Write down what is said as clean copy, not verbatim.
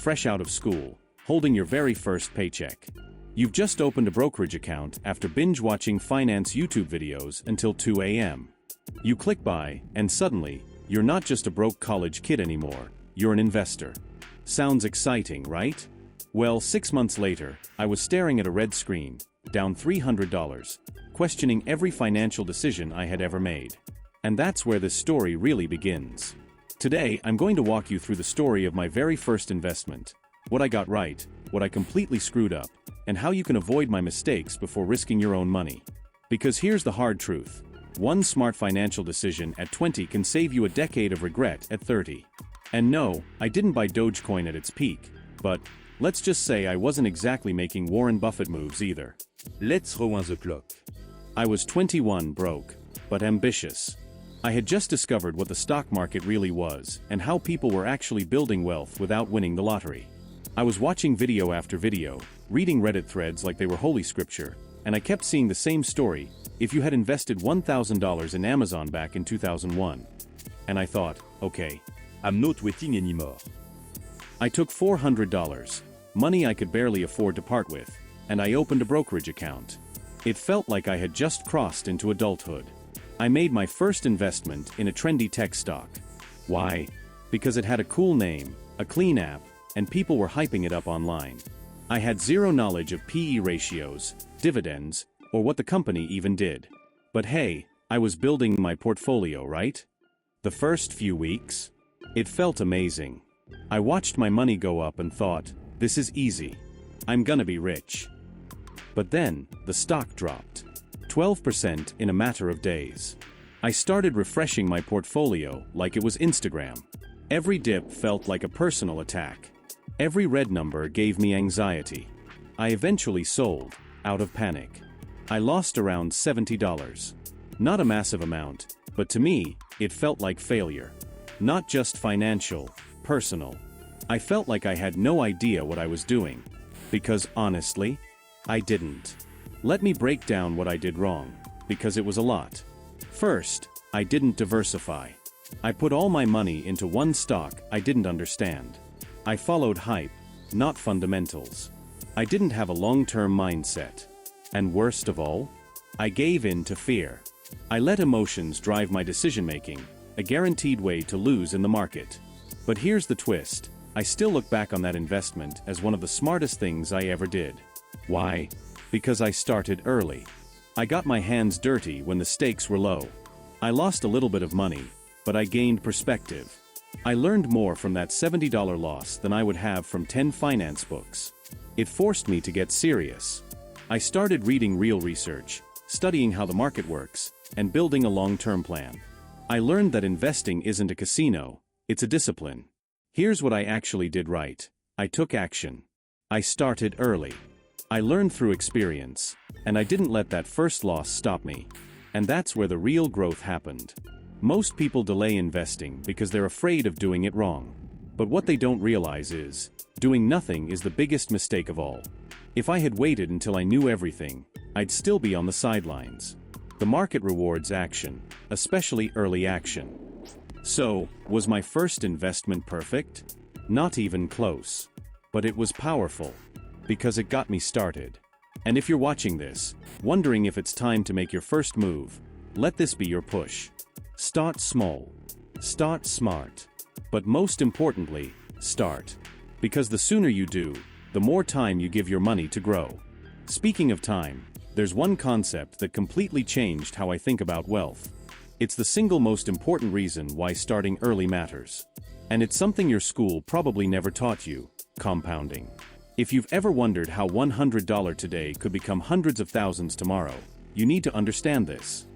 fresh out of school, holding your very first paycheck. You've just opened a brokerage account after binge-watching finance YouTube videos until 2 a.m. You click buy, and suddenly, you're not just a broke college kid anymore, you're an investor. Sounds exciting, right? Well, 6 months later, I was staring at a red screen, down $300, questioning every financial decision I had ever made. And that's where this story really begins. Today, I'm going to walk you through the story of my very first investment, what I got right, what I completely screwed up, and how you can avoid my mistakes before risking your own money. Because here's the hard truth. One smart financial decision at 20 can save you a decade of regret at 30. And no, I didn't buy Dogecoin at its peak, but let's just say I wasn't exactly making Warren Buffett moves either. Let's rewind the clock. I was 21, broke, but ambitious. I had just discovered what the stock market really was and how people were actually building wealth without winning the lottery. I was watching video after video, reading Reddit threads like they were holy scripture, and I kept seeing the same story: if you had invested $1,000 in Amazon back in 2001. And I thought, okay, I'm not waiting anymore. I took $400, money I could barely afford to part with, and I opened a brokerage account. It felt like I had just crossed into adulthood. I made my first investment in a trendy tech stock. Why? Because it had a cool name, a clean app, and people were hyping it up online. I had zero knowledge of PE ratios, dividends, or what the company even did. But hey, I was building my portfolio, right? The first few weeks, it felt amazing. I watched my money go up and thought, this is easy. I'm gonna be rich. But then, the stock dropped. 12% in a matter of days. I started refreshing my portfolio like it was Instagram. Every dip felt like a personal attack. Every red number gave me anxiety. I eventually sold, out of panic. I lost around $70. Not a massive amount, but to me, it felt like failure. Not just financial, personal. I felt like I had no idea what I was doing. Because honestly, I didn't. Let me break down what I did wrong, because it was a lot. First, I didn't diversify. I put all my money into one stock I didn't understand. I followed hype, not fundamentals. I didn't have a long-term mindset. And worst of all, I gave in to fear. I let emotions drive my decision-making, a guaranteed way to lose in the market. But here's the twist. I still look back on that investment as one of the smartest things I ever did. Why? Because I started early. I got my hands dirty when the stakes were low. I lost a little bit of money, but I gained perspective. I learned more from that $70 loss than I would have from 10 finance books. It forced me to get serious. I started reading real research, studying how the market works, and building a long-term plan. I learned that investing isn't a casino, it's a discipline. Here's what I actually did right. I took action. I started early. I learned through experience, and I didn't let that first loss stop me. And that's where the real growth happened. Most people delay investing because they're afraid of doing it wrong. But what they don't realize is, doing nothing is the biggest mistake of all. If I had waited until I knew everything, I'd still be on the sidelines. The market rewards action, especially early action. So, was my first investment perfect? Not even close. But it was powerful, because it got me started. And if you're watching this, wondering if it's time to make your first move, let this be your push. Start small. Start smart. But most importantly, start. Because the sooner you do, the more time you give your money to grow. Speaking of time, there's one concept that completely changed how I think about wealth. It's the single most important reason why starting early matters. And it's something your school probably never taught you: compounding. If you've ever wondered how $100 today could become hundreds of thousands tomorrow, you need to understand this.